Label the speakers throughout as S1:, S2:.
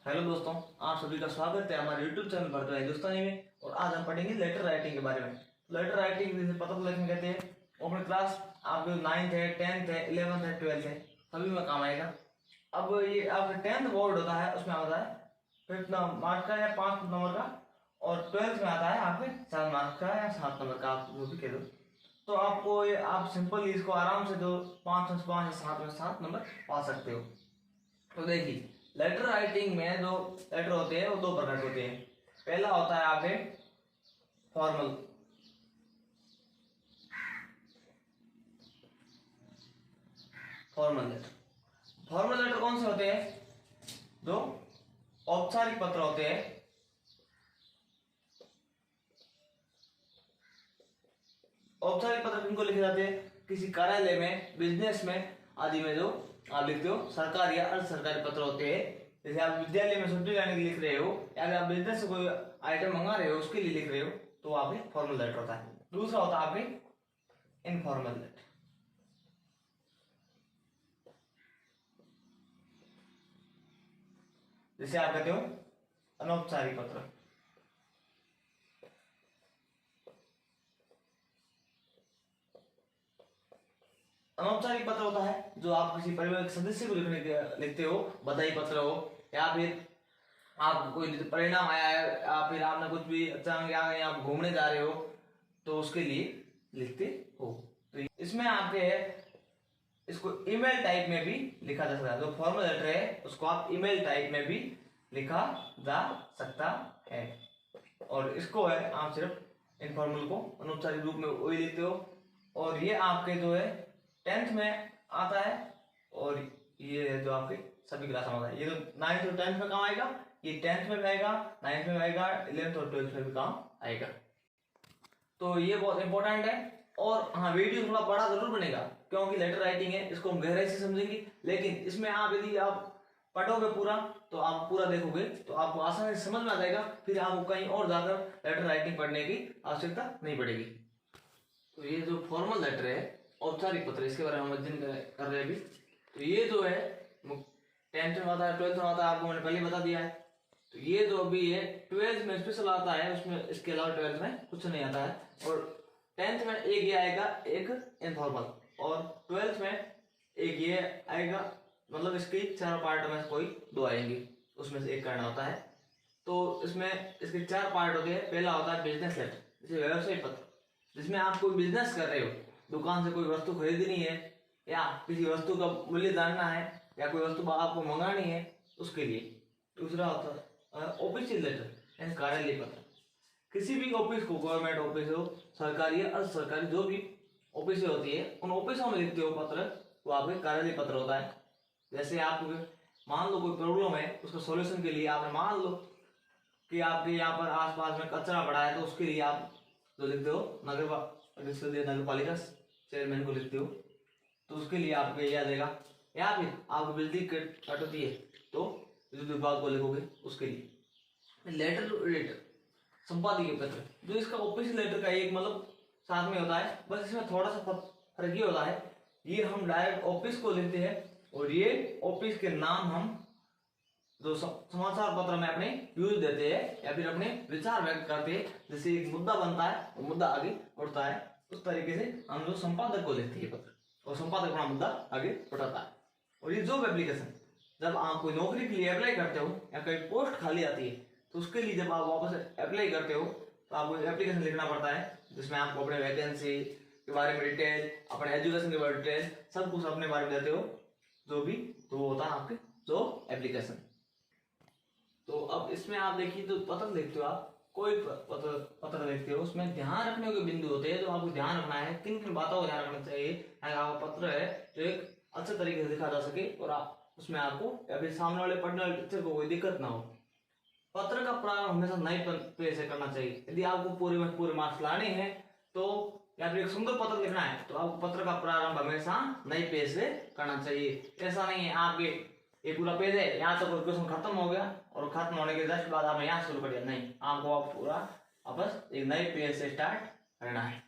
S1: Hello दोस्तों, आप सभी का स्वागत है हमारे YouTube चैनल भरतभाई हिंदुस्तानी में। और आज हम पढ़ेंगे लेटर राइटिंग के बारे में। लेटर राइटिंग जैसे पत्र लिखने कहते हैं, अपने क्लास आप 9th है, 10th है, 11th है, 12th है, सभी में काम आएगा। अब ये आपका 10th बोर्ड होता है, उसमें आता है 5 मार्क्स का या 5 नंबर का, और 12th में आता है आपके 4 मार्क्स का या 7 नंबर का, आप जो भी कह दो। तो आपको ये आप सिंपल इसको आराम से दो 5 में 5 या 7 में 7 नंबर पा सकते हो। तो देखिए, लेटर राइटिंग में जो लेटर होते हैं वो 2 प्रकार के होते हैं। पहला होता है आपके फॉर्मल लेटर। फॉर्मल लेटर कौन से होते हैं? जो औपचारिक पत्र होते हैं। औपचारिक पत्र किनको लिखे जाते हैं? किसी कार्यालय में, बिजनेस में आदि में जो आप लिखते हो। सरकारी या अर्ध सरकारी पत्र होते हैं। जैसे आप विद्यालय में छुट्टी लाने के लिए लिख रहे हो, या फिर आप बिजनेस से कोई आइटम मंगा रहे हो उसके लिए लिख रहे हो, तो आपके फॉर्मल लेटर होता है। दूसरा होता है आपके इनफॉर्मल लेटर। जैसे आप कहते हो अनौपचारिक पत्र। अनौपचारिक पत्र होता है जो आप किसी परिवार के सदस्य को लिखते हो। बधाई पत्र हो, या फिर आप कोई परिणाम आया है, या फिर आपने कुछ भी अचानक आ गए, आप घूमने जा रहे हो, तो उसके लिए लिखते हो। तो इसमें आपके इसको ईमेल टाइप में भी लिखा जा सकता है। जो फॉर्मल लेटर है उसको आप ईमेल टाइप में भी लिखा जा सकता है। और इसको है आप सिर्फ इनफॉर्मल को अनौपचारिक रूप में वही लिखते हो। और ये आपके जो है 10th में आता है, और ये जो आपके सभी क्लास में आता है। ये तो 9th और 10th में काम आएगा, ये 10th में भी आएगा, 9th में भी आएगा, 11th और 12th में भी काम आएगा। तो ये बहुत इंपॉर्टेंट है। और हाँ, वीडियो थोड़ा बड़ा जरूर बनेगा क्योंकि लेटर राइटिंग है, इसको हम गहराई से समझेंगे। लेकिन इसमें आप यदि आप पढ़ोगे पूरा, तो आप पूरा देखोगे तो आपको आसानी से समझ में आ जाएगा। फिर आपको कहीं और जाकर लेटर राइटिंग पढ़ने की आवश्यकता नहीं पड़ेगी। तो ये जो फॉर्मल लेटर है, औपचारिक पत्र, इसके बारे में हम अध्ययन कर रहे हैं अभी। तो ये जो है 10th में आता है, 12th में आता है, आपको मैंने पहले बता दिया है। तो ये जो अभी है 12th में स्पेशल आता है, उसमें इसके अलावा 12th में कुछ नहीं आता है। और 10th में एक ये आएगा, एक इनफॉर्मल, और 12th में एक ये आएगा। मतलब इसके 4 पार्ट में कोई 2 आएंगे, उसमें से एक करना होता है। तो इसमें इसके 4 पार्ट होते हैं। पहला होता है बिजनेस लेटर, जैसे व्यवसाय पत्र, जिसमें आप कोई बिजनेस कर रहे हो, दुकान से कोई वस्तु खरीदनी है, या किसी वस्तु का मूल्य जानना है, या कोई वस्तु आपको मंगानी है, उसके लिए। दूसरा होता है ऑफिशियल लेटर, यानी कार्यालय पत्र। किसी भी ऑफिस को, गवर्नमेंट ऑफिस हो, सरकारी या अर्ध सरकारी, जो भी ऑफिस होती है, उन ऑफिसों में लिखते हो पत्र, वो आपके कार्यालय पत्र होता है। जैसे आप मान लो कोई प्रॉब्लम है, उसका सॉल्यूशन के लिए आपने मान लो कि आपके यहाँ पर आसपास में कचरा पड़ा है, तो उसके लिए आप जो लिखते हो नगर पालिका चेयरमैन को लिखते हो, तो उसके लिए आपको याद रहेगा। या फिर आपको बिजली कट होती है तो विद्युत विभाग को लिखोगे, उसके लिए। लेटर संपादकीय पत्र, जो इसका ऑफिशियल लेटर का एक मतलब साथ में होता है, बस इसमें थोड़ा सा फर्क ये होता है, ये हम डायरेक्ट ऑफिस को लिखते हैं, और ये ऑफिस के नाम हम जो समाचार पत्र में अपने यूज देते हैं, या फिर अपने विचार व्यक्त करते हैं। जैसे एक मुद्दा बनता है, वो मुद्दा आगे बढ़ता है, उस तरीके से हम जो संपादक को लिखते हैं पत्र, और संपादक अपना मुद्दा आगे बढ़ाता है। और ये जॉब एप्लीकेशन, जब आप कोई नौकरी के लिए अप्लाई करते हो, या कोई पोस्ट खाली आती है, तो उसके लिए जब आप वापस अप्लाई करते हो, तो आपको एप्लीकेशन लिखना पड़ता है, जिसमें आपको अपने वैकेंसी के बारे में डिटेल, अपने एजुकेशन के बारे में डिटेल, सब कुछ अपने बारे में देते हो जो भी, तो वो होता है आपके जॉब एप्लीकेशन। तो अब इसमें आप देखिए, तो पत्र लिखते हो, आप कोई पत्र लिखते हो, उसमें ध्यान रखने के बिंदु होते हैं, जो आपको ध्यान रखना है, किन किन बातों का ध्यान रखना चाहिए। आपका पत्र है जो एक अच्छे तरीके से लिखा जा सके, और आप उसमें आपको या फिर सामने वाले पढ़ने वाले टीचर को कोई दिक्कत ना हो। पत्र का प्रारंभ हमेशा नए पेज से करना चाहिए। यदि आपको पूरे मार्क्स लाने हैं, तो या फिर एक सुंदर पत्र लिखना है, तो आपको पत्र का प्रारंभ हमेशा नए पेज से करना चाहिए। ऐसा नहीं है आपके ये पूरा पेज है, यहाँ तक क्वेश्चन खत्म हो गया, और खत्म होने के जस्ट बाद आपने यहाँ शुरू कर दिया, नहीं, आपको आप पूरा वापस एक नए पेज से स्टार्ट करना है।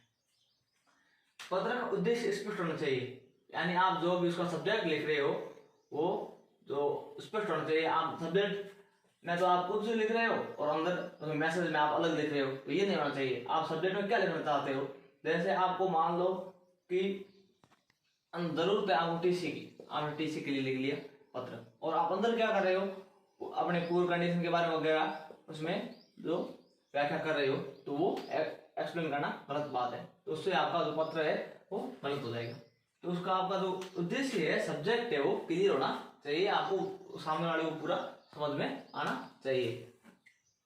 S1: पत्र का उद्देश्य स्पष्ट होना चाहिए, यानी आप जो भी उसका सब्जेक्ट लिख रहे हो, वो जो स्पष्ट होना चाहिए। आप सब्जेक्ट मैं तो आप कुछ लिख रहे हो और अंदर मैसेज में आप अलग लिख रहे हो, तो ये नहीं होना चाहिए। आप सब्जेक्ट में क्या लिखना चाहते हो, जैसे आपको मान लो कि जरूरत है आपको टीसी की, आपने टीसी के लिए लिख लिया पत्र, और आप अंदर क्या कर रहे हो, अपने पूरे कंडीशन के बारे में वगैरह उसमें जो व्याख्या कर रहे हो, तो वो एक्सप्लेन करना गलत बात है, तो उससे आपका जो पत्र है वो गलत हो जाएगा। तो उसका आपका जो उद्देश्य है, सब्जेक्ट है, वो क्लियर होना चाहिए, आपको सामने वाले को पूरा समझ में आना चाहिए।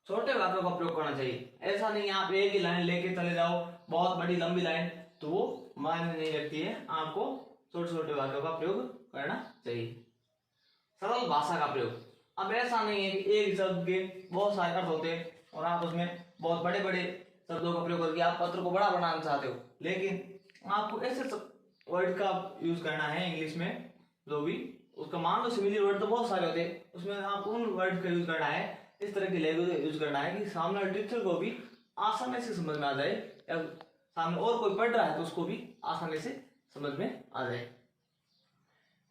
S1: छोटे वाक्यों का प्रयोग करना चाहिए, ऐसा नहीं आप एक ही लाइन लेके चले जाओ बहुत बड़ी लंबी लाइन, तो वो मायने नहीं रखती है। आपको छोटे छोटे वाक्यों का प्रयोग करना चाहिए। सरल भाषा का प्रयोग, अब ऐसा नहीं है कि एक शब्द के बहुत सारे अर्थ होते हैं और आप उसमें बहुत बड़े बड़े शब्दों का प्रयोग करके आप पत्र को बड़ा बनाना चाहते हो, लेकिन आपको ऐसे वर्ड का यूज करना है इंग्लिश में जो भी उसका मान लो सिमिलर वर्ड तो बहुत सारे होते हैं, उसमें आपको उन वर्ड का यूज करना है, इस तरह की लैंग्वेज यूज करना है कि सामने वाले टीचर को भी आसानी से समझ में आ जाए, या सामने और कोई पढ़ रहा है तो उसको भी आसानी से समझ में आ जाए।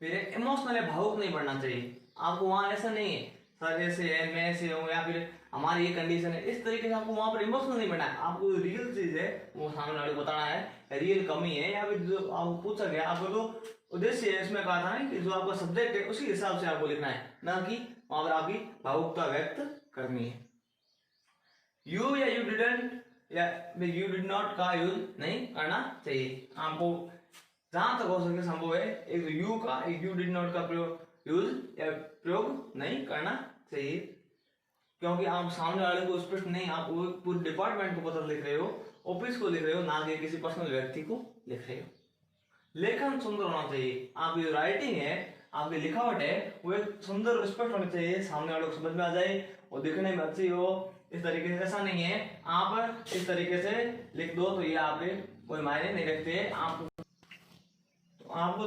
S1: फिर इमोशनल है, भावुक नहीं बनना चाहिए। आपको वहां ऐसा नहीं है सर ऐसे है मैं ऐसे हूँ या फिर हमारी ये कंडीशन है, इस तरीके से आपको वहां पर इमोशनल नहीं बनना है। आपको रियल चीज है वो सामने वाले को बताना है, रियल कमी है या फिर जो आपको पूछा गया, आपको जो उद्देश्य है इसमें कहा था ना कि जो आपका सब्जेक्ट है उसी हिसाब से आपको लिखना है, ना कि वहां पर आपकी भावुकता व्यक्त करनी है। यू या यू डिडंट या यू डिड नॉट का यूज नहीं करना चाहिए। आपको जहां तक हो सके संभव है एक यू का एक यू डिड नॉट का प्रयोग नहीं करना चाहिए, क्योंकि आप सामने वाले को स्पष्ट नहीं, आप पूरे डिपार्टमेंट को पत्र लिख रहे हो, ऑफिस को लिख रहे हो, ना कि किसी पर्सनल व्यक्ति को लिख रहे हो। लेखन सुंदर होना चाहिए, आपकी राइटिंग है, आपकी लिखावट है, वो एक सुंदर स्पष्ट होनी चाहिए, सामने वाले को समझ में आ जाए और दिखने में अच्छी हो। इस तरीके से ऐसा नहीं है आप इस तरीके से लिख दो तो ये आपके कोई मायने नहीं रखते। आपको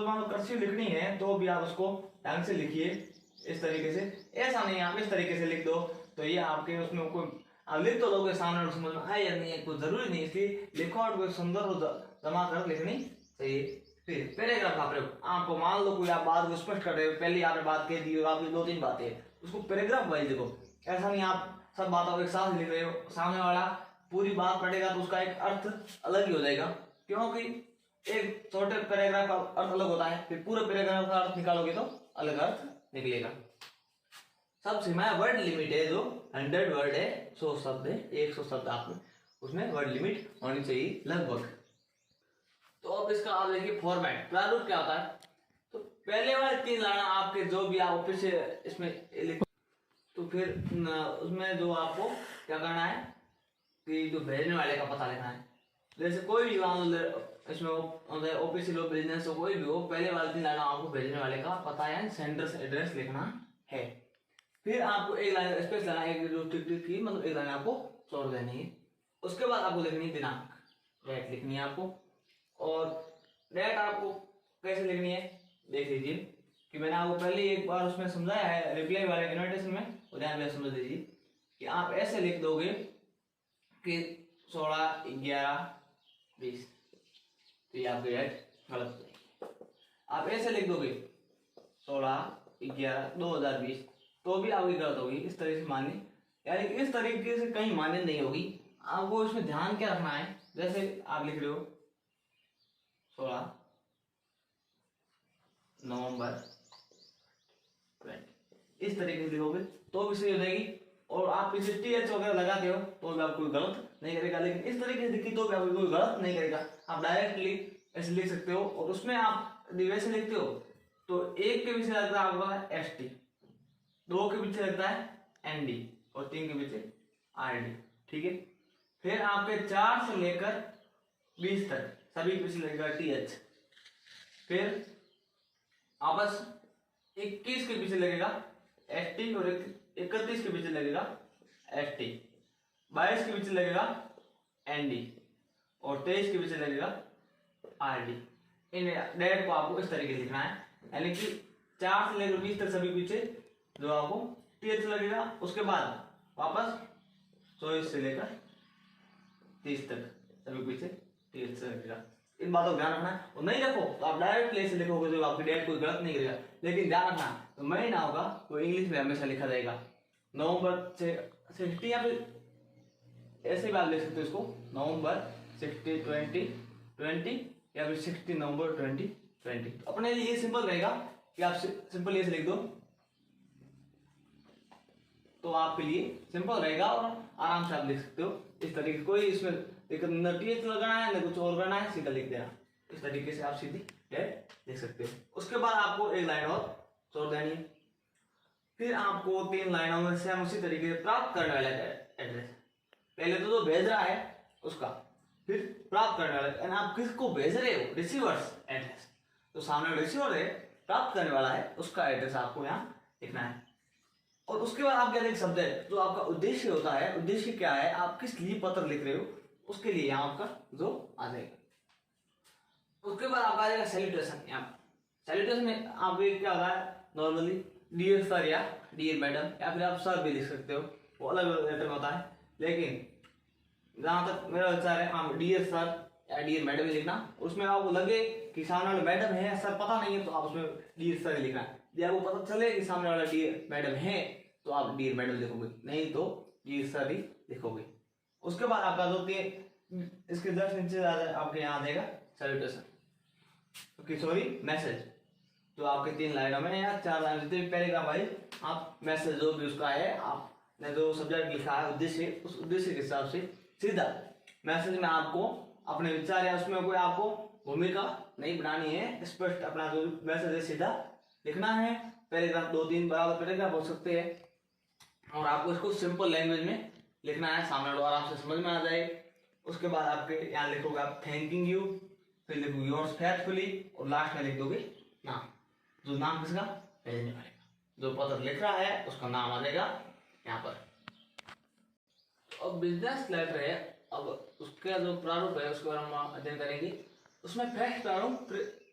S1: मान लो कर्सिव लिखनी है तो भी आप उसको ढंग से लिखिए इस तरीके से, ऐसा नहीं आप इस तरीके से लिख दो तो ये आपके उसमें कोई आप लिख तो लोगे सामने वाले समझ में आए या नहीं है कोई जरूरी नहीं, इसलिए लिखावट को सुंदर और जमा कर लिखनी चाहिए। फिर पैराग्राफ का प्रयोग, आपको मान लो कोई आप बात को स्पष्ट कर रहे हो, पहले आपने बात कह दी हो, आपकी 2-3 बातें, उसको पैराग्राफ वाइज लिखो। ऐसा नहीं आप सब बातों को एक साथ लिख रहे हो, सामने वाला पूरी बात पढ़ेगा तो उसका एक अर्थ अलग ही हो जाएगा, क्योंकि एक छोटे पैराग्राफ का अर्थ अलग होता है, फिर पूरे पैराग्राफ का अर्थ निकालोगे तो अलग अर्थ निकलेगा। सब सीमा वर्ड लिमिट है जो 100 वर्ड है, 100 शब्द है, 100 शब्द आप उसमें वर्ड लिमिट होनी चाहिए लगभग। तो अब इसका आप देखिए फॉर्मेट प्रारूप क्या होता है। तो पहले वाले 3 लाइन आपके जो भी आप ऑफिस से इसमें लिखो, तो फिर उसमें जो आपको क्या करना है कि जो भेजने वाले का पता लिखना है। जैसे कोई भी इसमें ऑफिशियल हो बिजनेस हो कोई भी हो, पहले वाले 3 लाइन आपको भेजने वाले का पता या सेंटर एड्रेस लिखना है। फिर आपको एक लाइन स्पेस लेना है, एक जो टिक टिक की मतलब एक लाइन आपको छोड़ देनी है। उसके बाद आपको लिखनी है दिनांक, डेट लिखनी है आपको। और डेट आपको कैसे लिखनी है देख लीजिए कि मैंने आपको पहले एक बार उसमें समझाया है रिप्लाई वाले इनविटेशन में, ध्यान में समझ लीजिए कि आप ऐसे लिख दोगे कि 16/11/20, तो ये आपकी डेट गलत है। आप ऐसे लिख दोगे 16/11/200020, तो भी आपकी गलत होगी। इस तरह से मान्य, यानी इस तरीके से कहीं मान्य नहीं होगी। आपको इसमें ध्यान क्या रखना है, जैसे आप लिख रहे हो 16 नवंबर 20, इस तरीके से लिखोगे तो भी सही हो जाएगी। और आप इसे TH वगैरह लगाते हो तो भी आपको गलत नहीं करेगा, लेकिन इस तरीके से लिखी तो भी आपको कोई गलत नहीं करेगा। आप डायरेक्टली ऐसे लिख सकते हो, और उसमें आप वैसे लिखते हो तो 1 के पीछे लगता है आपका ST, 2 के पीछे लगता है ND और 3 के पीछे RD, ठीक है। फिर आपके 4 से लेकर 20 तक सभी पीछे लगेगा TH। फिर आपस 21 के पीछे लगेगा ST और 31 के पीछे लगेगा ST, 22 के पीछे लगेगा ND और 23 के पीछे लगेगा RD। इन डेट को आपको इस तरीके से लिखना है, यानी कि 4 से लेकर 20 तक सभी पीछे जो आपको TH लगेगा, उसके बाद वापस 24 से लेकर 30 तक सभी पीछे TH से लगेगा। इन बातों को ध्यान रखना है, और नहीं रखो तो आप डायरेक्ट प्लेस से लिखोगे तो आपकी डेट कोई गलत नहीं करेगा, लेकिन ध्यान रखना तो महीना होगा तो इंग्लिश में हमेशा लिखा जाएगा, नवंबर 60 या फिर ऐसे भी आप लिख सकते हो इसको, नवंबर 60 2020 या फिर 60 नवंबर 2020। अपने लिए ये सिंपल रहेगा कि आप सिंपल ऐसे लिख दो, तो आपके लिए सिंपल रहेगा और आराम से आप लिख सकते हो इस तरीके। कोई इसमें न टीएच लगाना है न कुछ और करना है, सीधा लिख देना। इस तरीके से आप सीधी डेट लिख सकते हो। उसके बाद आपको एक लाइन और छोड़ देनी है, फिर आपको 3 लाइनों में सेम उसी तरीके से प्राप्त करने वाला एड्रेस, पहले तो जो भेज रहा है उसका, फिर प्राप्त करने वाला, आप किसको भेज रहे हो, रिसीवर्स एड्रेस, तो सामने रिसीवर है, प्राप्त करने वाला है, उसका एड्रेस आपको यहाँ लिखना है। और उसके बाद आप क्या देख सब्जेक्ट, जो आपका उद्देश्य होता है, उद्देश्य क्या है, आप किस लिए पत्र लिख रहे हो, उसके लिए यहाँ आपका जो आ जाएगा। उसके बाद आपका आ जाएगा सैल्यूटेशन। यहाँ सैल्यूटेशन में आप क्या होता है, नॉर्मली डियर सर या डियर मैडम या फिर आप सर भी लिख सकते हो, वो अलग अलग लेटर में होता है। लेकिन जहाँ तक मेरा विचार है, आप डियर सर या डियर मैडम ही लिखना। उसमें आपको लगे कि सामने वाला मैडम है, सर पता नहीं है, तो आप उसमें डियर सर लिखना है। जब आपको पता चले कि सामने वाला डियर मैडम है तो आप डियर मैडम लिखोगे, नहीं तो डियर सर ही लिखोगे। उसके बाद आपका जो इसके जस्ट नीचे आपके यहाँ आ जाएगा सैल्यूटेशन, सॉरी मैसेज, जो आपके 3 लाइनों में या 4 लाइन जितने भी पैराग्राफ भाई, आप मैसेज जो भी उसका है, आपने जो सब्जेक्ट लिखा है उद्देश्य, उस उद्देश्य के हिसाब से सीधा मैसेज में आपको अपने विचार या उसमें कोई आपको भूमिका नहीं बनानी है, स्पष्ट अपना जो मैसेज है सीधा लिखना है। पैराग्राफ 2-3 बराबर पैराग्राफ हो सकते हैं, और आपको इसको सिंपल लैंग्वेज में लिखना है, सामने वाला आराम से समझ में आ जाए। उसके बाद आपके यहाँ लिखोगे आप थैंकिंग यू, फिर लिखोगे योर्स फेथफुली, और लास्ट में लिख दोगे नाम, जो नाम किसका, भेजने वाले का, जो पत्र लिख रहा है उसका नाम आ जाएगा यहाँ पर। अब बिजनेस लेटर है, अब उसका जो प्रारूप है उसके बारे में हम अध्ययन करेंगे। उसमें फर्स्ट प्रारूप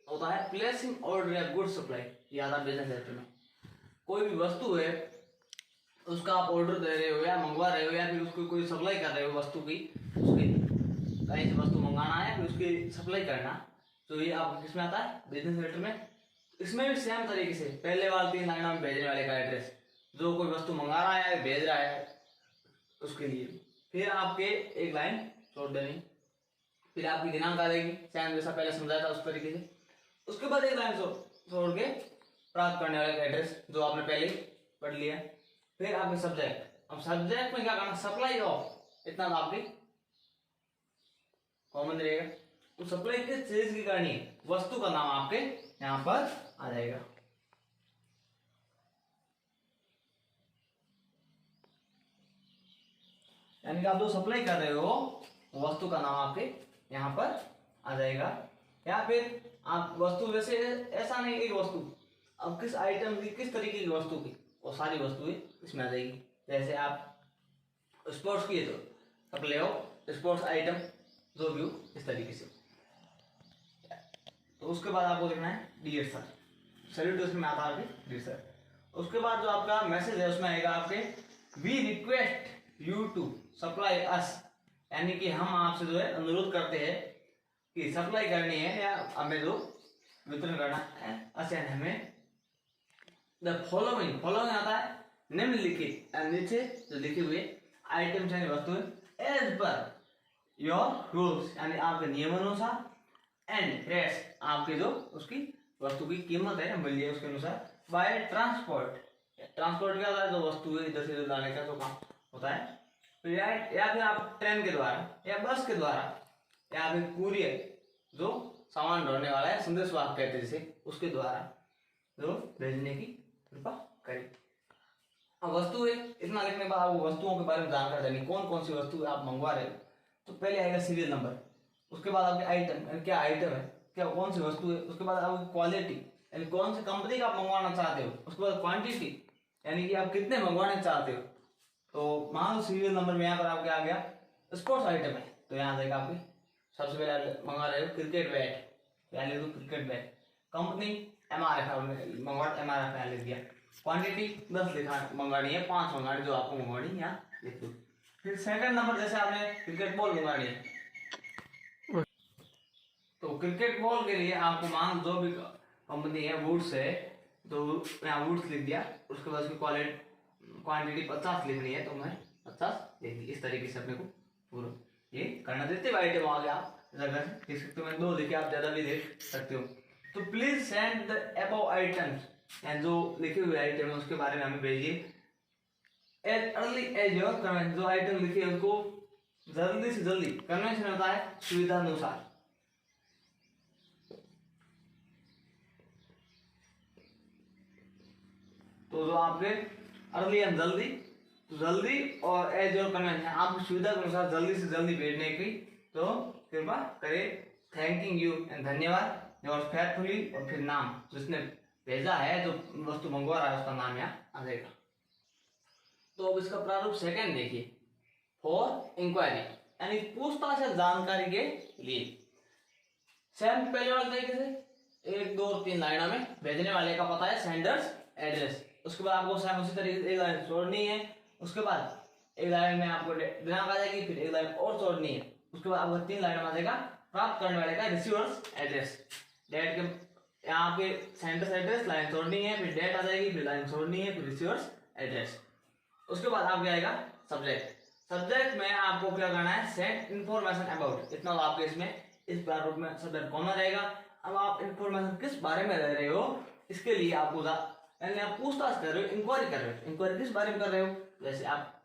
S1: होता है प्लेसिंग ऑर्डर या गुड सप्लाई। याद है बिजनेस लेटर में कोई भी वस्तु है उसका आप ऑर्डर दे रहे हो या मंगवा रहे हो, या फिर उसको कोई सप्लाई कर रहे हो वस्तु की, उसकी कहीं से वस्तु मंगाना है फिर उसकी सप्लाई करना, तो ये आप किसमें आता है, बिजनेस लेटर में। इसमें भी सेम तरीके से पहले वाले 3 लाइनों में भेजने वाले का एड्रेस, जो कोई वस्तु मंगा रहा है भेज रहा है उसके लिए, फिर आपके एक लाइन छोड़ देनी, फिर आपकी दिनांक आ जाएगी सेम जैसा पहले समझाया था उस तरीके से। उसके बाद एक लाइन छोड़ के प्राप्त करने वाले का एड्रेस, जो आपने पहले पढ़ लिया। फिर आपके सब्जेक्ट, अब सब्जेक्ट में क्या करना, सप्लाई ऑफ, इतना तो आपकी कॉमन रहेगा। तो सप्लाई किस चीज की करनी है, वस्तु का नाम आपके यहाँ पर आ जाएगा। यानी कि आप जो सप्लाई कर रहे हो वस्तु का नाम आपके यहाँ पर आ जाएगा। या फिर आप वस्तु, वैसे ऐसा नहीं एक वस्तु, अब किस आइटम की, किस तरीके की वस्तु की, वो सारी वस्तुएं इसमें आ जाएगी। जैसे आप स्पोर्ट्स की है तो सप्लाई ऑफ स्पोर्ट्स आइटम, जो भी हो इस तरीके से। तो उसके बाद आपको लिखना है डियर सर, सैल्यूटेशन में आता है डियर सर। उसके बाद जो आपका मैसेज है उसमें आएगा आपके we request you to supply us, यानी कि हम आपसे जो है अनुरोध करते हैं कि सप्लाई करनी है या हमें जो वितरण करना है, अस यानी हमें द फॉलोइंग आता है निम्नलिखित, नीचे जो लिखे हुए आइटम्स यानी वस्तुएं एज पर योर रूल्स, यानी आपके नियमानुसार, एंड रेट्स, आपके जो उसकी वस्तु की कीमत है मूल्य उसके अनुसार, बाय ट्रांसपोर्ट क्या होता है, जो वस्तु है इधर से उधर लाने का जो काम होता है, या फिर आप ट्रेन के द्वारा या बस के द्वारा या फिर कुरियर, जो सामान ढोने वाला है, संदेशवाहक कहते हैं जिसे, उसके द्वारा जो भेजने की कृपा करें। अब वस्तु है, इतना लिखने के बाद आपको वस्तुओं के बारे में जानकारी देनी, कौन कौन सी वस्तु आप मंगवा रहे हो। तो पहले आएगा सीरियल नंबर, उसके बाद आपके आइटम, क्या आइटम है, क्या कौन सी वस्तु है, उसके बाद आपकी क्वालिटी, यानी कौन सी कंपनी का आप मंगवाना चाहते हो, उसके बाद क्वांटिटी, यानी कि आप कितने मंगवाना चाहते हो। तो मान लो सीरियल नंबर में यहाँ पर आपके आ गया स्पोर्ट्स आइटम है, तो यहाँ देखा आपकी सबसे पहले मंगा रहे हो क्रिकेट बैट, यानी तो क्रिकेट बैट, कंपनी MRF मंगवा, MRF लिख दिया, क्वांटिटी 10 लिखा मंगानी है, 5 मंगानी जो आपको मंगवानी है यहाँ लिख दो। फिर सेकंड नंबर, जैसे आपने क्रिकेट बॉल मंगानी है, तो क्रिकेट बॉल के लिए आपको मान जो भी कंपनी है वुड्स है, तो यहाँ वुड्स लिख दिया, उसके बाद उसकी क्वालिटी क्वांटिटी 50 लिखनी है तो मैं 50 लिख दी। इस तरीके से अपने को पूरा ये करना। देते आइटम आगे आप देख सकते हो, मैं 2 लिखे, आप ज्यादा भी देख सकते हो। तो please send the above items, and जो लिखे हुए आइटम है उसके बारे में हमें भेजिए as early as your convenience. जो आइटम लिखे हैं उसको जल्दी से जल्दी, कन्वेंशन होता है सुविधा अनुसार। तो जो आपके अर्ली एंड जल्दी, तो जल्दी और एज योर कन्वेंशन, आपकी सुविधा के अनुसार जल्दी से जल्दी भेजने की तो कृपा करें। थैंकिंग यू एंड धन्यवाद योर फेथफुली, और फिर नाम जिसने भेजा है, जो वस्तु मंगवा रहा है उसका नाम यहाँ आ जाएगा। तो अब इसका प्रारूप सेकंड देखिए, फॉर इंक्वायरी, यानी पूछताछ या जानकारी के लिए। सेम पहले वाले तरीके से 1, 2, 3 लाइनों में भेजने वाले का पता है, सेंडर्स एड्रेस। उसके बाद आपको सेम उसी तरीके से एक लाइन छोड़नी है, उसके बाद एक लाइन में आपको दिनांक आ जाएगी, फिर एक लाइन और छोड़नी है, उसके बाद आपको 3 लाइन में आ जाएगा प्राप्त करने वाले का रिसीवर्स एड्रेस। डेट के यहाँ पे सेंडर्स एड्रेस लाइन छोड़नी है, फिर डेट आ जाएगी, फिर लाइन छोड़नी है, फिर रिसीवर्स एड्रेस। उसके बाद आपके आएगा सब्जेक्ट। सब्जेक्ट में आपको क्या करना है, सेंड इन्फॉर्मेशन अबाउट, इतना आपके इसमें इस प्रारूप में सब्जेक्ट कॉमन रहेगा। अब आप इन्फॉर्मेशन किस बारे में दे रहे हो, इसके लिए आपको यानी आप पूछताछ कर रहे हो, इंक्वायरी कर रहे हो। इंक्वायरी किस बारे में कर रहे हो, जैसे आप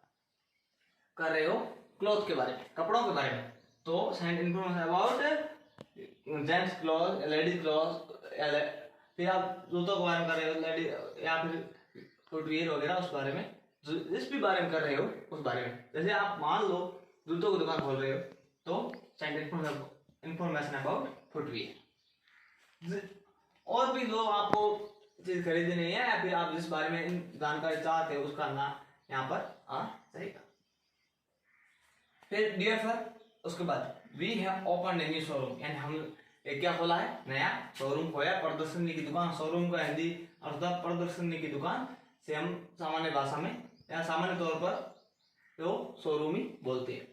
S1: कर रहे हो क्लॉथ के बारे में, कपड़ों के बारे में, तो send information about gents cloth, ladies cloth, फिर आप जूतों के बारे में कर रहे हो, लेडीज या फिर फुटवियर वगैरह, उस बारे में, जिस भी बारे में कर रहे हो उस बारे में। जैसे आप मान लो जूतों की दुकान खोल रहे हो तो सेंड इन्फॉर्मेशन अबाउट फुटवियर। और भी जो आपको चीज खरीदनी है या फिर आप जिस बारे में जानकारी चाहते हो उसका नाम यहाँ पर आ जाएगा। फिर डियर सर, उसके बाद we have open a new showroom, यानी हम एक क्या खोला है, नया शोरूम खोया, प्रदर्शनी की दुकान। शोरूम का हिंदी अर्थात प्रदर्शनी की दुकान से हम सामान्य भाषा में या सामान्य तौर पर तो शोरूम ही बोलते हैं।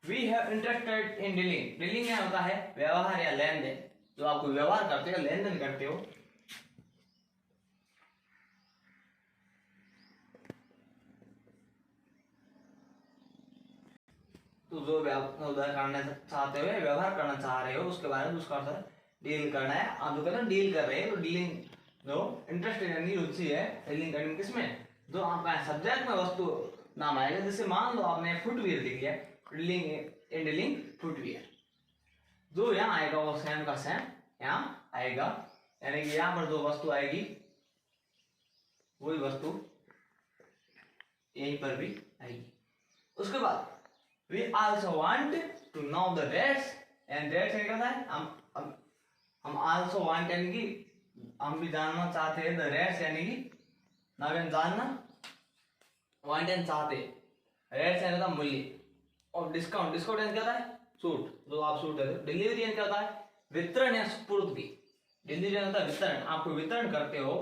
S1: We have interested in dealing, dealing क्या होता है, व्यवहार या लेन देन, जो आप कोई व्यवहार करते हो, लेन देन करते हो। तो जो व्यवहार करना चाहते हो, व्यवहार करना चाह रहे हो, उसके बारे में उसका अर्थ डील करना है। आप जो कहते हैं डील कर रहे हैं, तो डीलिंग जो इंटरेस्ट यानी रुचि है, डीलिंग करने में किसमें, जो आपका सब्जेक्ट में वस्तु नाम आएगा। जैसे मान लो आपने फुटवियर लिख लिया, डीलिंग इन डीलिंग फुटवियर, जो यहाँ आएगा वो सेम का सेम यहाँ आएगा, यानी कि यहाँ पर जो वस्तु आएगी वही वस्तु यहीं पर भी आएगी। उसके बाद we also want to know the rates, and rates क्या कहता है, हम also want यानी कि हम भी जानना चाहते हैं, the rates यानी कि नाम जानना, want यानी चाहते, rates यानी कहता मूल्य, और डिस्काउंट, डिस्काउंट यानी कहता है छूट, जो आप छूट देते हो। डिलीवरी यानी कहता है वितरण या सुपुर्दगी, डिलीवरी यानी कहता है वितरण, आपको वितरण करते हो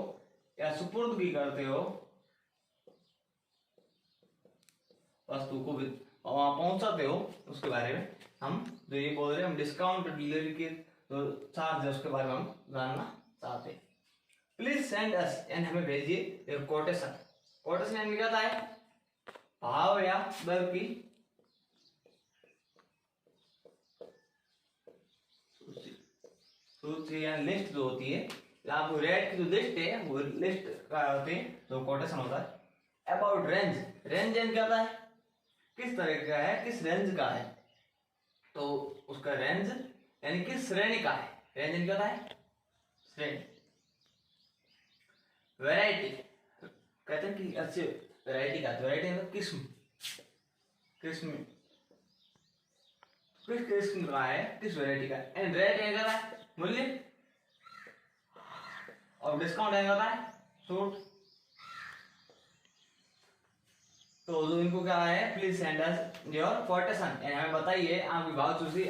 S1: या सुपुर्दगी करते हो वस्तु को पहुंचाते हो, उसके बारे में हम जो ये बोल रहे हैं, हम डिस्काउंट डिलीवरी के जो चार्ज है उसके बारे में हम जानना चाहते हैं। प्लीज सेंड अस, यानी हमें भेजिए कोटेशन। कोटेशन यानी क्या है, भाव या दर की सूची या लिस्ट जो होती है, आपको रेट की जो लिस्ट है वो लिस्ट का होते हैं, जो कोटेशन होता है। अबाउट रेंज, रेंज यानी क्या होता है, किस तरह का है, किस रेंज का है, तो उसका रेंज यानी किस श्रेणी का है, रेंज यानी क्या है श्रेणी। वैरायटी कहते हैं कि अच्छी वैरायटी का, वैरायटी मतलब किस्म, किस्म किस किस्म का है, किस वैरायटी का। एंड रेट यानी क्या है मूल्य, और डिस्काउंट यानी क्या है छूट। तो जो इनको क्या है, please send us your quotation, यानी हमें बताइए आपकी भाव सूची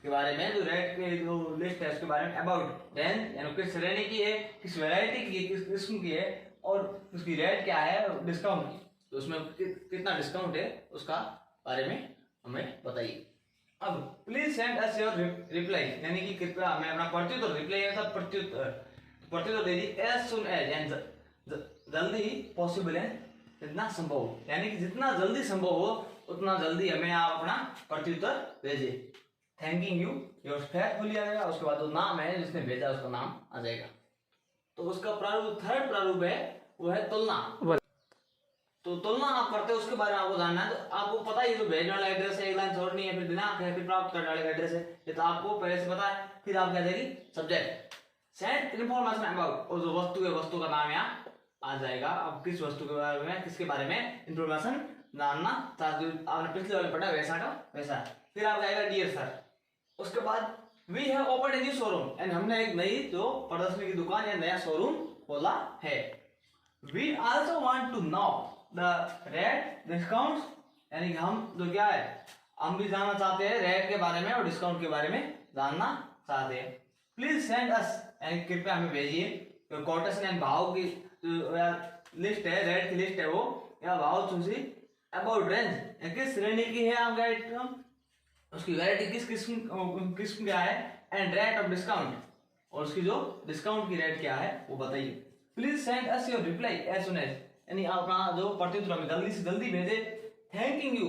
S1: के बारे में, जो रेट के जो लिस्ट है उसके बारे में। अबाउट रेंज यानी किस श्रेणी की है, किस वैरायटी की है, किस किस्म की है, और उसकी रेट क्या है, डिस्काउंट की, तो उसमें कितना डिस्काउंट है उसका बारे में हमें बताइए। अब please send us your reply, यानी कि कृपया हमें अपना प्रत्युत्तर, रिप्लाई मतलब प्रत्युत्तर, प्रत्युत्तर दे दी एज सुन एज, जल्दी ही पॉसिबल है, जितना संभव हो, यानी कि जितना जल्दी संभव हो उतना जल्दी हमें आप अपना प्रत्युत्तर भेजिए। थैंकिंग यू योर फेथफुली आ जाएगा, उसके बाद जो नाम है जिसने भेजा उसका नाम आ जाएगा। तो उसका प्रारूप, थर्ड प्रारूप है वो है तुलना। तो तुलना आप करते हो उसके बारे में आपको जानना है। तो आपको पता ही है जो भेजने वाला एड्रेस है, एक लाइन छोड़नी है, फिर दिनांक है, फिर प्राप्त करने वाले का एड्रेस है, ये तो आपको पहले से पता है। फिर आप क्या देगी सब्जेक्ट, सेंड इन्फॉर्मेशन अबाउट, और जो वस्तु है वस्तु का नाम यहाँ आ जाएगा। अब किस वस्तु के बारे में, किसके बारे में इंफॉर्मेशन जानना चाहते हो, आपने पिछले वाले पढ़ा वैसा का वैसा। फिर आप आएगा डियर सर। उसके बाद we have open a new showroom, and हमने एक नई जो प्रदर्शनी की दुकान या नया शोरूम खोला है। We also want to know the rate discount, यानी कि हम जो क्या है हम भी जानना चाहते हैं रेट के बारे में और डिस्काउंट के बारे में जानना चाहते हैं। प्लीज सेंड अस, यानी कृपया हमें भेजिए कोटेशन एंड भाव की लिस्ट है, रेट की लिस्ट है वो, या भाव सूची अबाउट रेंज, किस श्रेणी की है आपका आइटम, उसकी वैरायटी किस किस्म क्या है, एंड रेट ऑफ डिस्काउंट, और उसकी जो डिस्काउंट की रेट क्या है वो बताइए। Please send us your reply as soon as, यानी अपना जो प्रत्युत्तर हमें जल्दी से जल्दी भेजे। थैंकिंग यू,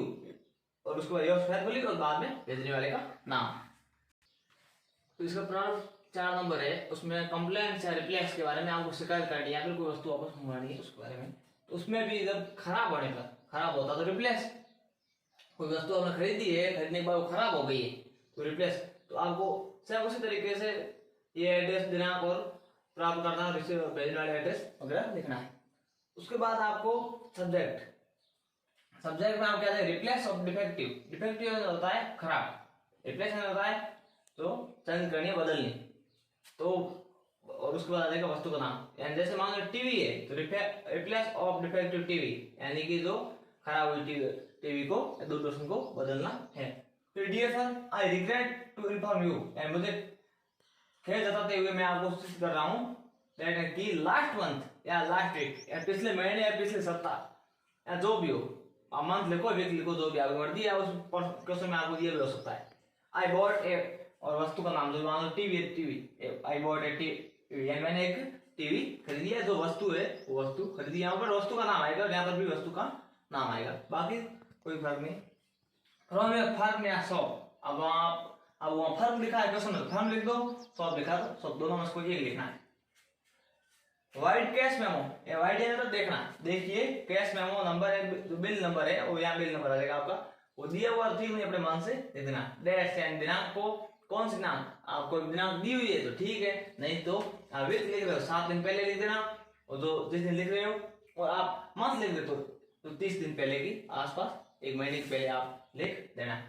S1: और उसके बाद योर फेथफुली, और बाद में भेजने वाले का नाम। तो इसका प्रारूप 4 नंबर है, उसमें कंप्लेंट्स या रिप्लेक्स के बारे में आपको शिकायत करनी है या फिर कोई वस्तु वापस मंगवानी है उसके बारे में। तो उसमें भी जब खराब होने पर, खराब होता तो रिप्लेस, कोई वस्तु आपने खरीदी है, खरीदने के बाद वो खराब हो गई है तो रिप्लेस। तो आपको सेम उसी तरीके से ये एड्रेस, दिनांक और प्राप्त करना, भेजने वाले एड्रेस वगैरह लिखना है। उसके बाद आपको सब्जेक्ट, सब्जेक्ट में आप क्या है रिप्लेस ऑफ डिफेक्टिव, डिफेक्टिव होता है खराब, रिप्लेस होता है तो चेंज करनी है, बदलनी। तो और उसके बाद आ जाएगा वस्तु का नाम, यानी जैसे मान लो टीवी है तो रिप्लेस ऑफ डिफेक्टिव टीवी, यानी कि जो खराब हुई टीवी को, दूरदर्शन को बदलना है। फिर dear sir I regret to inform you, यानी मुझे खेद जताते हुए मैं आपको सूचित कर रहा हूँ दैट कि लास्ट मंथ या लास्ट वीक या पिछले महीने या पिछले सप्ताह या जो भी हो, आप मंथ लिखो वीक लिखो, जो भी आपको मर्जी है उस क्वेश्चन में आपको दिया भी हो सकता है। आई बॉट ए, और वस्तु का नाम जो मान लो टीवी है, TV I bought A TV, यानी मैंने एक टीवी खरीदी है, जो वस्तु है वो वस्तु खरीदी, यहाँ पर वस्तु का नाम आएगा, यहाँ पर भी वस्तु का नाम आएगा, बाकी कोई फर्क नहीं। फ्रॉम ए फर्म या शॉप, अब वहाँ फर्म लिखा है क्वेश्चन में, फर्म लिख दो, शॉप लिखा तो शॉप, दोनों में से कोई एक लिखना है। वाइट कैश मेमो, ये वाइट है तो देखना, देखिए कैश मेमो नंबर है, जो बिल नंबर है वो यहाँ बिल नंबर आ जाएगा आपका, वो दिया हुआ ठीक नहीं, अपने मन से लिख देना। डेट एंड दिनांक को, कौन सी दिनांक, आपको दिनांक दी हुई है तो ठीक है, नहीं तो आप वीक लिख रहे हो 7 दिन पहले लिख देना, और जो जिस दिन लिख रहे हो, और आप मंथ लिख देते हो तो 30 दिन पहले की आसपास, 1 महीने के पहले आप लिख देना।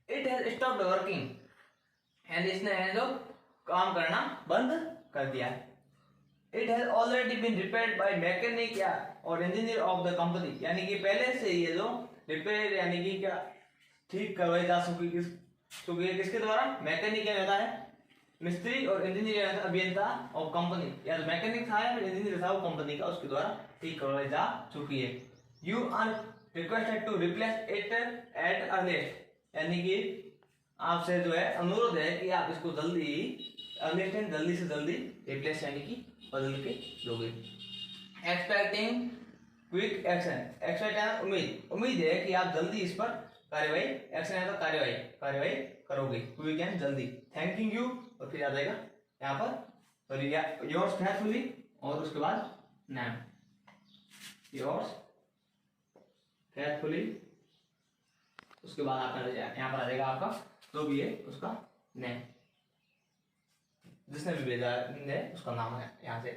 S1: It has stopped working, and इसने है जो काम करना बंद कर दिया है। It has already been repaired by mechanic या और इंजीनियर ऑफ द कंपनी, यानी कि पहले से ये जो रिपेयर यानी कि क्या ठीक करवाई जा चुकी किसके द्वारा, मैकेनिक क्या रहता है मिस्त्री, और इंजीनियर अभियंता ऑफ कंपनी, या तो मैकेनिक था या फिर इंजीनियर था वो कंपनी का, उसके द्वारा ठीक करवाई जा चुकी है। You are requested to replace it at earliest, यानी कि आपसे जो है अनुरोध है कि आप इसको जल्दी से जल्दी रिप्लेस यानी कि बदल के दोगे। एक्सपेक्टिंग क्विक एक्शन, एक्सपेक्ट है उम्मीद है कि आप जल्दी इस पर कार्यवाही, एक्शन है तो कार्यवाही करोगे, क्विक एंड जल्दी। थैंकिंग यू, और फिर आ जाएगा यहाँ पर योर्स फेथफुली, और उसके बाद नाम योर्स फेथफुली, उसके बाद आपका यहाँ पर आ जाएगा आपका जो भी है उसका नेम, जिसने भी भेजा है उसका नाम है यहाँ से।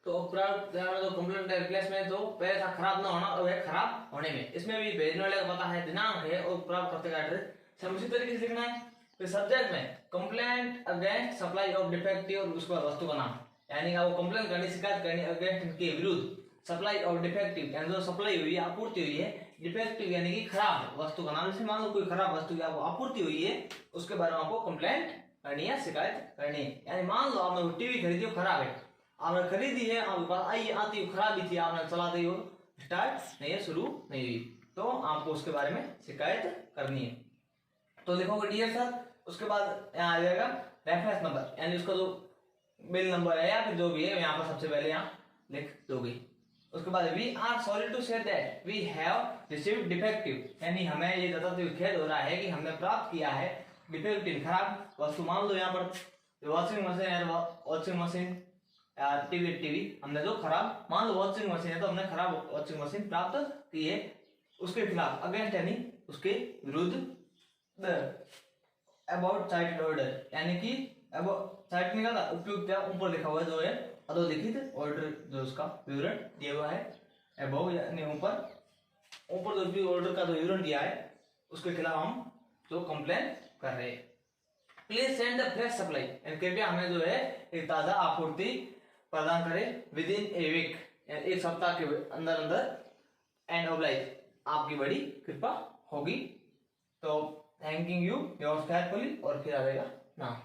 S1: तो जो कंप्लेंट रिप्लेसमेंट जो पहले था खराब ना होना, और खराब होने में, इसमें भी भेजने वाले का पता है, दिनांक है, और प्राप्त करते का एड्रेस सब उसी तरीके से लिखना है। फिर सब्जेक्ट में complaint against supply of defective, और उसके बाद वस्तु का नाम, यानी कि वो कंप्लेंट करनी, शिकायत करनी अगेंस्ट के विरुद्ध सप्लाई ऑफ डिफेक्टिव, यानी जो सप्लाई हुई है, आपूर्ति हुई है, डिफेक्टिव यानी कि खराब वस्तु का नाम, जैसे मान लो कोई खराब वस्तु की आपको आपूर्ति हुई है, उसके बारे में आपको कंप्लेंट करनी है, शिकायत करनी है। यानी मान लो आपने टीवी खरीदी हो, खराब है, आपने खरीदी है, आपके पास आती खराब ही थी, आपने चलाते हो स्टार्ट नहीं है, शुरू नहीं हुई, तो आपको उसके बारे में शिकायत करनी है। तो लिखोगे डियर सर, उसके बाद यहाँ आ जाएगा रेफरेंस नंबर, यानी उसका जो बिल नंबर है या फिर जो भी है यहाँ पर सबसे पहले यहाँ लिख दोगे। उसके बाद we are sorry to share that we have received defective, यानी हमें ये बताते हुए खेद हो रहा है कि हमने प्राप्त किया है डिफेक्टिव, खराब वस्तु। मान लो यहाँ पर वॉशिंग मशीन है, वॉशिंग मशीन टीवी हमने जो खराब, मान लो वॉशिंग मशीन है तो हमने खराब वॉशिंग मशीन प्राप्त की है, उसके खिलाफ अगेंस्ट यानी उसके विरुद्ध अबाउट साइटेड ऑर्डर, यानी कि अबाउट साइट में क्या उपयुक्त ऊपर लिखा हुआ जो है अधोलिखित ऑर्डर जो उसका विवरण दिया हुआ है, अबाउ यानी ऊपर जो भी ऑर्डर का जो विवरण दिया है उसके खिलाफ हम जो कंप्लेन कर रहे हैं। Please send the fresh supply, कृपया हमें जो है एक ताजा आपूर्ति प्रदान करें विद इन ए वीक, एक सप्ताह के अंदर अंदर, एंड ऑब्लाइज आपकी बड़ी कृपा होगी। तो थैंकिंग यू योर फेयरफुली और फिर आ जाएगा नाम।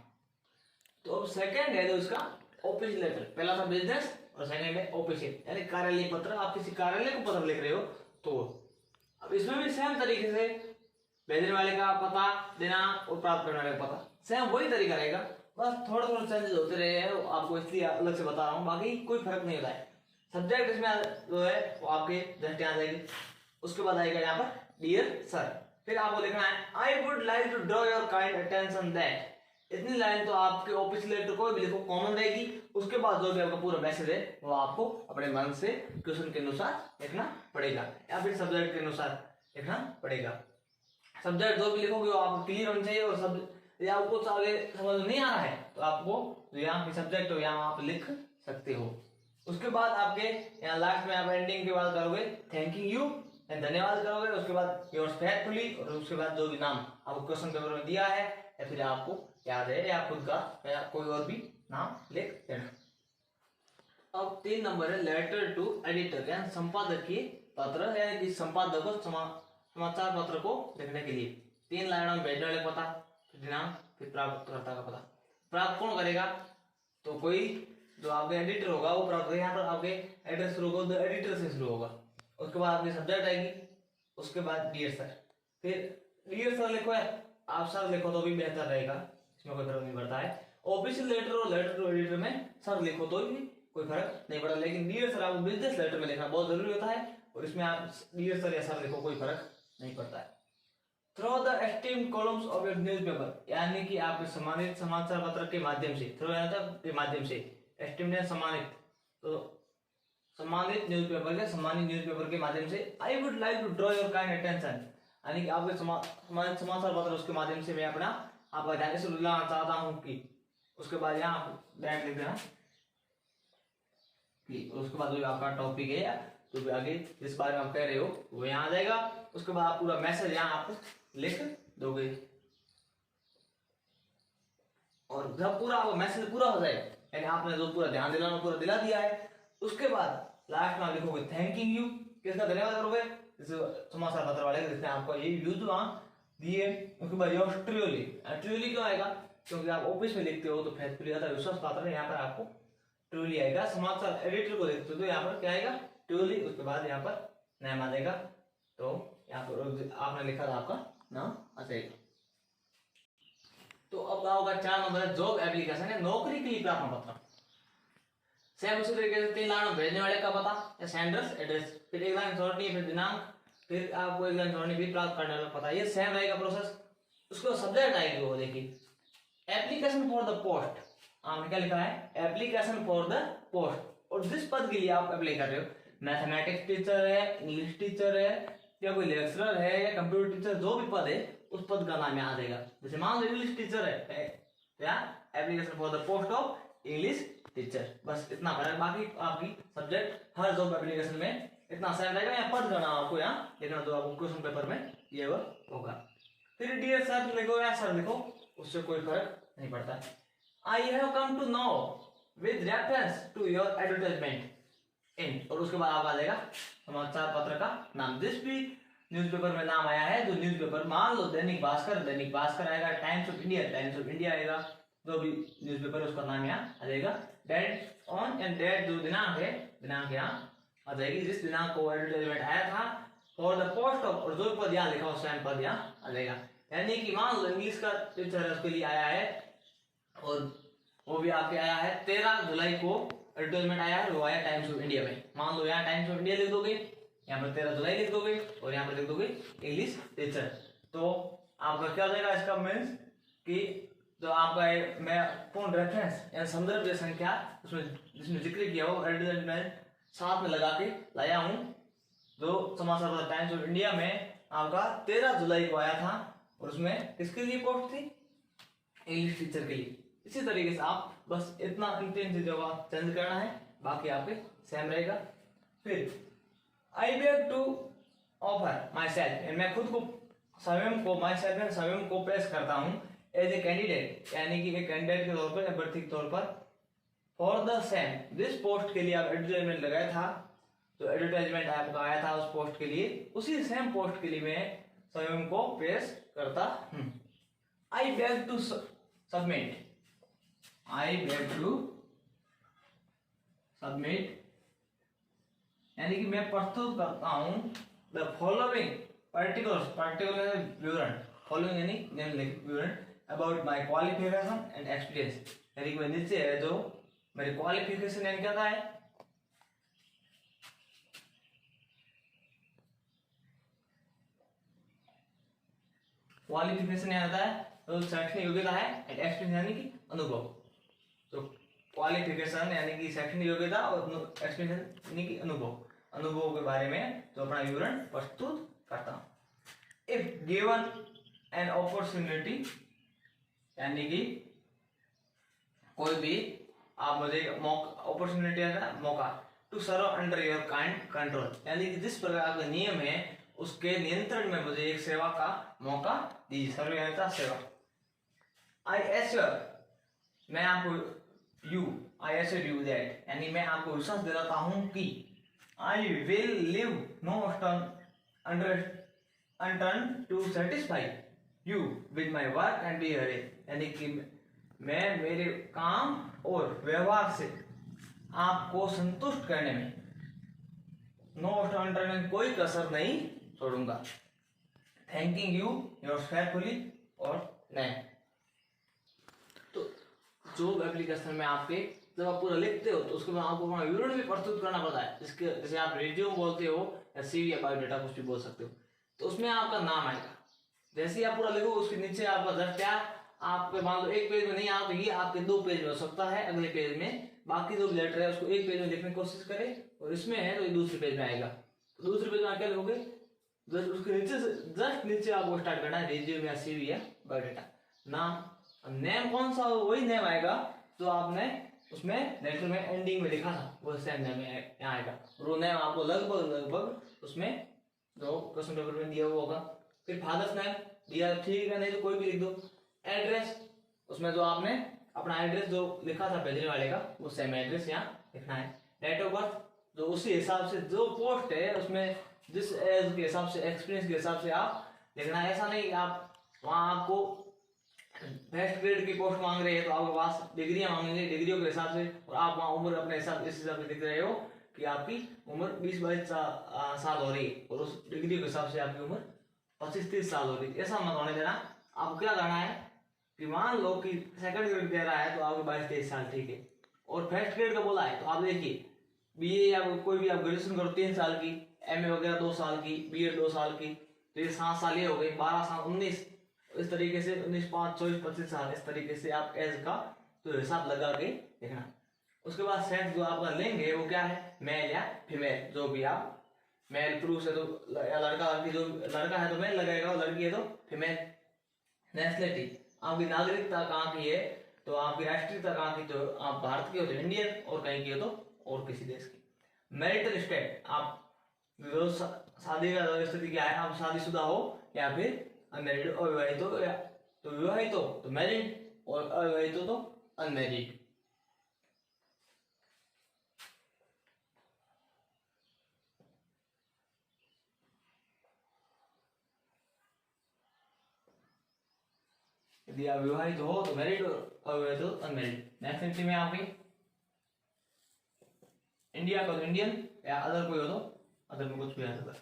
S1: तो अब सेकंड है जो उसका ऑफिस लेटर, पहला था बिजनेस और सेकंड है ऑफिशियल यानी कार्यालय पत्र। आप किसी कार्यालय को पत्र लिख रहे हो तो अब इसमें भी सेम तरीके से भेजने वाले का पता देना और प्राप्त करने वाले का पता सेम वही तरीका रहेगा, बस थोड़ा थोड़ा चेंजेस होते रहे हैं, आपको इसलिए अलग से बता रहा हूँ, बाकी कोई फर्क नहीं होता है। सब्जेक्ट इसमें जो है वो आपके दृष्टि आ जाएगी। उसके बाद आएगा यहाँ पर डियर सर, फिर आपको लिखना है I would like to draw your kind attention that, इतनी लाइन तो आपके ऑफिस लेटर कोई भी लिखो कॉमन रहेगी। उसके बाद जो भी आपका पूरा मैसेज है वो आपको अपने मन से क्वेश्चन के अनुसार लिखना पड़ेगा या फिर सब्जेक्ट के अनुसार लिखना पड़ेगा। सब्जेक्ट जो भी लिखोगे वो आपको क्लियर होना चाहिए, और सब या आपको आगे समझ नहीं आ रहा है तो आपको जो यहाँ पे सब्जेक्ट हो यहाँ आप लिख सकते हो। उसके बाद आपके यहाँ लास्ट में आप एंडिंग के बाद करोगे थैंकिंग यू, धन्यवाद करोगे। उसके बाद योर्स फेयरफुली, और उसके बाद जो भी नाम आपको क्वेश्चन पेपर में दिया है या फिर आपको याद है या खुद का या कोई और भी नाम लिख देना। अब 3 नंबर है लेटर टू एडिटर, यानी संपादकीय पत्र, यानी कि संपादक को समाचार पत्र को लिखने के लिए 3 लाइनों में भेजने वाले पता, फिर दिनांक, फिर प्राप्तकर्ता का पता। प्राप्त कौन करेगा तो कोई जो आपका एडिटर होगा वो प्राप्त करेगा। यहाँ पर आपके एड्रेस शुरू होगा तो एडिटर से शुरू होगा। उसके बाद आपकी सब्जेक्ट आएगी, उसके बाद डियर सर, फिर डियर सर लिखो है आप सर लिखो तो भी बेहतर रहेगा, इसमें कोई फर्क नहीं पड़ता है। ऑफिशियल लेटर और लेटर टू एडिटर में सर लिखो तो भी कोई फर्क नहीं पड़ता, लेकिन डियर सर आपको बिजनेस लेटर में लिखना बहुत जरूरी होता है, और इसमें आप डियर सर या सर लिखो कोई फर्क नहीं पड़ता है। Through the esteemed columns of your newspaper, यानी कि आपके सम्मानित समाचार पत्र के माध्यम से, थ्रो के माध्यम से, एस्टीम्ड है सम्मानित, तो सम्मानित न्यूज़पेपर के सम्मानित न्यूज़पेपर के माध्यम से I would like to draw your kind attention, यानी कि आपके सम्मानित समाचार पत्र उसके माध्यम से मैं अपना आपका ध्यान से दिलाना चाहता हूँ कि, उसके बाद यहाँ दैट लिख देना कि, उसके बाद जो आपका टॉपिक है या तो भी आगे जिस बारे में आप कह रहे हो वो यहाँ आ जाएगा। उसके बाद आप पूरा मैसेज यहाँ आप लिख दोगे, और जब पूरा मैसेज पूरा हो जाए यानी आपने जो पूरा ध्यान दिलाना पूरा दिला दिया है, उसके बाद लास्ट में लिखोगे थैंकिंग यू, किसका धन्यवाद करोगे समाचार पत्र वाले जिसने आपको ये यूज वहां दिए। उसके बाद योर्स ट्रूली, ट्रूली क्यों आएगा क्योंकि आप ऑफिस में लिखते हो तो फेथफुली आता है, विश्वास पात्र है, यहाँ पर आपको ट्रूली आएगा। समाचार एडिटर को लिखते हो तो यहाँ पर क्या आएगा ट्रूली, उसके बाद यहाँ पर नाम आ जाएगा, तो यहाँ पर आपने लिखा था आपका नाम आ जाएगा। तो अब होगा 4 नंबर जॉब एप्लीकेशन है, नौकरी के लिए प्रार्थना पत्र। सेम उसी तरीके से 3 लाइन भेजने वाले का पता या सेंडर्स एड्रेस, फिर 1 लाइन छोड़नी, फिर दिनांक, फिर आपको 1 लाइन छोड़नी, फिर प्राप्त करने वाला पता, ये सेम रहेगा प्रोसेस। उसको सब्जेक्ट आएगी वो देखिए एप्लीकेशन फॉर द पोस्ट, आपने क्या लिखा है एप्लीकेशन फॉर द पोस्ट, और जिस पद के लिए आप अप्लाई कर रहे हो, मैथमेटिक्स टीचर है, इंग्लिश टीचर है, या कोई लेक्चरर है, या कंप्यूटर टीचर, जो भी पद है उस पद का नाम यहाँ आ जाएगा। जैसे मान लो इंग्लिश टीचर है या application for the post of English teacher, बस इतना फर्क, बाकी आपकी सब्जेक्ट हर जॉब एप्लीकेशन में इतना सेम रहेगा। या पद का नाम आपको यहाँ लिखना तो आपको क्वेश्चन पेपर में ये वो होगा। फिर डियर सर लिखो या सर लिखो, उससे कोई फर्क नहीं पड़ता। I have come to know with reference to your advertisement in, और उसके बाद आ जाएगा समाचार पत्र का नाम, जिस भी न्यूज़पेपर में नाम आया है, जो न्यूज़पेपर मान लो दैनिक भास्कर आएगा, टाइम्स ऑफ इंडिया आएगा, जो भी न्यूज़पेपर उसका नाम यहाँ आ जाएगा। डेट ऑन एंड डेट जो दिनांक है, दिनांक यहाँ आ जाएगी, जिस दिनांक को एडवर्टाइजमेंट आया था, फॉर द पोस्ट ऑफ, और जो पद यहाँ लिखा हो स्वयं पद यहाँ आ जाएगा। यानी कि मान लो इंग्लिश का टीचर उसके लिए आया है, और वो भी आपके आया है 13 जुलाई को एडवर्टाइजमेंट आया है वो आया टाइम्स ऑफ इंडिया में। मान लो यहाँ टाइम्स ऑफ इंडिया लिख दोगे, यहाँ पर 13 जुलाई लिख दोगे और यहाँ पर लिख दोगे इंग्लिश टीचर। तो आपका क्या हो जाएगा इसका मीन्स कि जो आपका मैं पूर्ण रेफरेंस या संदर्भ या संख्या उसमें जिसमें जिक्र किया हो एडवर्टाइजमेंट साथ में लगा के लाया हूँ। जो समाचार पत्र टाइम्स ऑफ इंडिया में आपका 13 जुलाई को आया था और उसमें किसके लिए पोस्ट थी, इंग्लिश टीचर के लिए। इसी तरीके से आप बस इतना इन 3 चीजों का चेंज करना है, बाकी आपके सेम रहेगा। फिर I beg to offer myself, मैं खुद को स्वयं को पेश करता हूँ एज ए कैंडिडेट, यानी कि एक कैंडिडेट के तौर पर, अभ्यर्थी के तौर पर, फॉर द सेम जिस पोस्ट के लिए आप एडवर्टाइजमेंट लगाया था, तो एडवर्टाइजमेंट आपका आया था उस पोस्ट के लिए, उसी सेम पोस्ट के लिए मैं स्वयं को पेश करता हूँ। I beg to submit, I beg to submit, यानी कि मैं प्रस्तुत करता हूं द फॉलोइंग पर्टिकुलर विवरण, फॉलोइंग यानी निम्नलिखित विवरण about my qualification and experience, यानी कि नीचे है जो मेरी क्वालिफिकेशन यानी क्या है, क्वालिफिकेशन यानी आता है तो शैक्षणिक योग्यता है एंड एक्सपीरियंस यानी कि अनुभव। तो क्वालिफिकेशन यानी कि शैक्षणिक योग्यता और एक्सपीरियंस यानी कि अनुभव के बारे में जो अपना विवरण प्रस्तुत करता हूं। इफ गिवन एन अपॉर्चुनिटी, यानी कि कोई भी आप मुझे अपॉर्चुनिटी है मौका, to serve under your kind control, यानी कि जिस प्रकार का नियम है उसके नियंत्रण में मुझे एक सेवा का मौका दीजिए, सर्वजनता सेवा। आई एश्योर, मैं आपको आई एश्योर यू दैट, यानी मैं आपको विश्वास दिलाता हूं कि I will leave no stone unturn to satisfy you with my work and behaviour, यानी कि मैं मेरे काम और व्यवहार से आपको संतुष्ट करने में नो स्टोन अनटर्न कोई कसर नहीं छोड़ूंगा। थैंकिंग यू योर फेयरफुली और नहीं। तो जॉब एप्लीकेशन में आपके जब आप पूरा लिखते हो तो उसके बाद आपको अपना विवरण भी प्रस्तुत करना पड़ता है, जिसके जैसे आप रिज्यूम बोलते हो या सीवी या बायोडाटा कुछ भी बोल सकते हो, तो उसमें आपका नाम आएगा। जैसे ही आप पूरा लिखो उसके नीचे आपका दर्ज क्या आपके मान लो एक पेज में नहीं आ तो ये आपके 2 पेज में हो सकता है, अगले पेज में बाकी जो लेटर है उसको एक पेज में लिखने की कोशिश करें, और इसमें है तो ये दूसरे पेज में आएगा। तो दूसरे पेज में क्या लिखोगे, उसके नीचे से जस्ट नीचे आपको स्टार्ट करना है रिज्यूम या सीवी या बायोडाटा। नाम, नेम कौन सा वही नेम आएगा जो आपने उसमें लेटर में एंडिंग में लिखा था, वो सेम नेम यहाँ आएगा। वो नेम आपको लगभग उसमें जो क्वेश्चन पेपर में दिया हुआ होगा। फिर फादर्स नेम दिया ठीक है, नहीं तो कोई भी लिख दो। एड्रेस, उसमें जो आपने अपना एड्रेस जो लिखा था भेजने वाले का वो सेम एड्रेस यहाँ लिखना है। डेट ऑफ बर्थ, जो उसी हिसाब से जो पोस्ट है उसमें जिस एज के हिसाब से एक्सपीरियंस के हिसाब से आप लिखना है। ऐसा नहीं कि आप वहाँ आपको फर्स्ट ग्रेड की पोस्ट मांग रहे हैं तो आपके पास डिग्रियां मांगेंगे डिग्रियों के हिसाब से, और आप वहाँ उम्र अपने हिसाब इस हिसाब से लिख रहे हो कि आपकी उम्र 20-22 साल हो रही है और उस डिग्री के हिसाब से आपकी उम्र 25-30 साल हो रही है। ऐसा मत होने देना। आपको क्या करना है कि मान लो कि सेकंड ग्रेड दे रहा है तो आपके 22-23 साल ठीक है, और फर्स्ट ग्रेड का बोला है तो आप देखिए बीए या कोई भी आप ग्रेजुएशन करो 3 साल की, एमए वगैरह 2 साल की, बीएड 2 साल की, तो ये 7 साल ये हो गए, 12 साल 19, इस तरीके से 19, 5, 24, 25 साल, इस तरीके से आप एज का तो हिसाब लगा के देखना। उसके बाद सेक्स जो आपका लेंगे वो क्या है, मेल या फीमेल, जो भी आप मेल पुरुष है तो लड़का लड़की, जो लड़का है तो मेल लगाएगा, लड़की है तो फीमेल। नेशनलिटी, आपकी नागरिकता कहाँ की है, तो आपकी राष्ट्रीयता कहाँ की, तो आप भारत की हो तो इंडियन, और कहीं की हो तो और किसी देश की। मैरिटल स्टेट, आप शादी का स्थिति क्या है, आप शादीशुदा हो या फिर अनमैरिड, अविवाहित हो या तो विवाहित हो तो मैरिड, और अविवाहित हो तो अनमैरिड। यदि आप विवाहित हो तो मैरिड, और अविवाहित हो तो अनमैरिड। नेशनलिटी में आपकी इंडिया का तो इंडियन, या अदर कोई हो तो अदर में कुछ भी आ सकता है।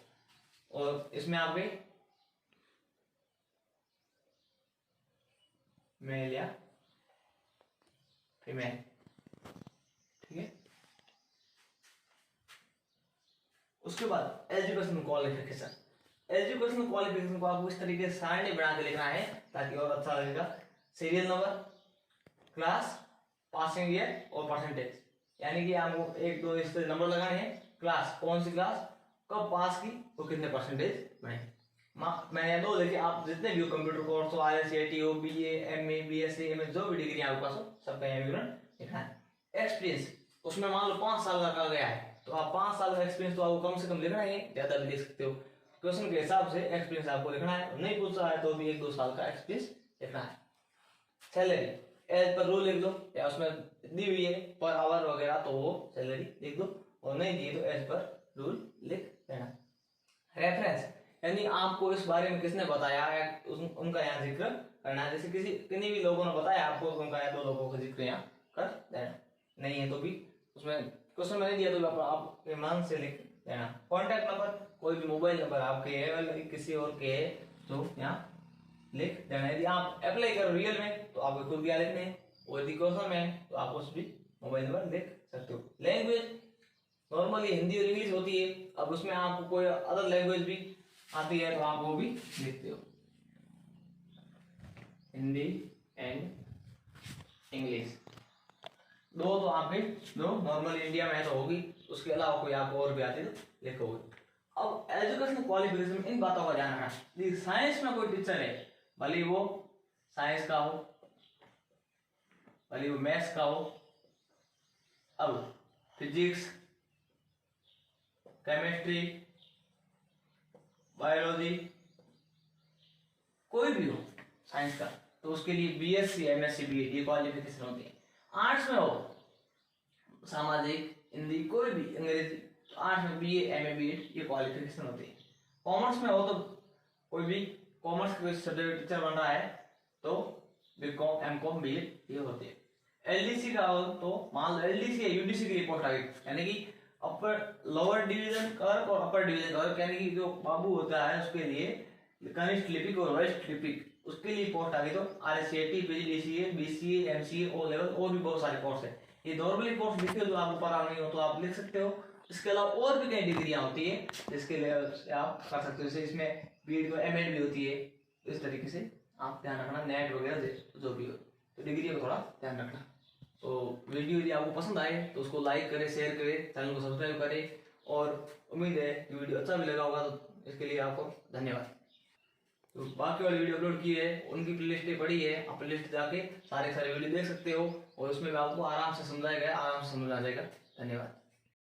S1: और इसमें आपके मेल या फीमेल, ठीक है। उसके बाद एजुकेशन क्वालिफिकेशन। एजुकेशन क्वालिफिकेशन को आपको इस तरीके से सारणी बना के लिखना है ताकि और अच्छा लगेगा। Serial number, class, passing year और परसेंटेज, यानी कि आपको एक दो इस नंबर लगाने हैं। क्लास, कौन सी क्लास, कब पास की, तो कितने परसेंटेज बने। मैंने दो लिखे, आप जितने भी हो कंप्यूटर कोर्स हो, IICT हो, BA, MA, BSc, MS, जो भी डिग्री आपके पास हो सबका यहाँ विवरण लिखना है। एक्सपीरियंस, उसमें मान लो 5 साल का कहा गया है तो आप 5 साल का एक्सपीरियंस तो आपको कम से कम लिखना ही है, ज्यादा भी लिख सकते हो। क्वेश्चन के हिसाब से एक्सपीरियंस आपको लिखना है, नहीं पूछा है तो भी 1-2 साल का एक्सपीरियंस लिखना है। सैलरी एज पर रूल लिख दो, या उसमें दी हुई है पर आवर वगैरह तो वो सैलरी लिख दो, और नहीं दी तो एज पर रूल लिख देना। रेफरेंस, यानी आपको इस बारे में किसने बताया है उनका यहाँ जिक्र करना है। जैसे किन्हीं भी लोगों ने बताया आपको, उनका या 2 लोगों का जिक्र यहाँ कर देना। नहीं है तो भी उसमें क्वेश्चन में नहीं दिया तो आप ईमान से लिख देना। कॉन्टैक्ट नंबर, कोई भी मोबाइल नंबर आपके है किसी और के है तो यहाँ लिख देना। यदि आप अप्लाई करो रियल में तो आपको खुद क्या लिखने हैं, और यदि क्वेश्चन में तो आप उस भी मोबाइल नंबर लिख सकते हो। लैंग्वेज, नॉर्मली हिंदी और इंग्लिश होती है, अब उसमें आपको कोई अदर लैंग्वेज भी आती है तो आप वो भी लिखते हो, हिंदी एंड इंग्लिश। दो तो आपके जो नॉर्मल इंडिया में है तो होगी, उसके अलावा कोई आपको और भी आती है तो लिखोगे। अब एजुकेशन क्वालिफिकेशन में इन बातों का ध्यान रखना। साइंस में कोई टीचर है, भले वो साइंस का हो, भले वो मैथ्स का हो, अब फिजिक्स, केमिस्ट्री, बायोलॉजी, कोई भी हो साइंस का, तो उसके लिए BSc, MSc, BEd ये क्वालिफिकेशन होती है। आर्ट्स में हो, सामाजिक, हिंदी, कोई भी, अंग्रेजी, तो आर्ट्स में BA, MA, BEd ये क्वालिफिकेशन होती है। कॉमर्स में हो तो कोई भी कॉमर्स के सब्जेक्ट टीचर बन रहा है तो BCom, MCom, BEd ये होती है। LDC का हो तो मान लो LDC या UDC की रिपोर्ट आ गई, यानी कि अपर लोअर डिवीजन क्लर्क और अपर डिवीजन क्लर्क, यानी कि जो बाबू होता है उसके लिए कनिष्ठ लिपिक और वरिष्ठ लिपिक, उसके लिए पोस्ट आ गई तो RCT, PGDCA, BCA, MCA, O level और भी बहुत सारे कोर्स है। ये नॉर्मली कोर्स लिखे हो जो आपको पढ़ा नहीं हो तो आप लिख सकते हो। इसके अलावा और भी कई डिग्रियां होती है जिसके लिए आप कर सकते हो, जैसे इसमें BEd को MAd भी होती है। इस तरीके से आप ध्यान रखना, नेट वगैरह जो भी हो तो डिग्री को थोड़ा ध्यान रखना। तो वीडियो यदि आपको पसंद आए तो उसको लाइक करें, शेयर करें, चैनल को सब्सक्राइब करें, और उम्मीद है कि वीडियो अच्छा भी लगा होगा, तो इसके लिए आपको धन्यवाद। तो बाकी वाली वीडियो अपलोड की है उनकी प्लेलिस्ट पड़ी है, आप प्लेलिस्ट जाके सारे वीडियो देख सकते हो, और उसमें आपको आराम से समझाया गया, आराम से समझ आ जाएगा। धन्यवाद।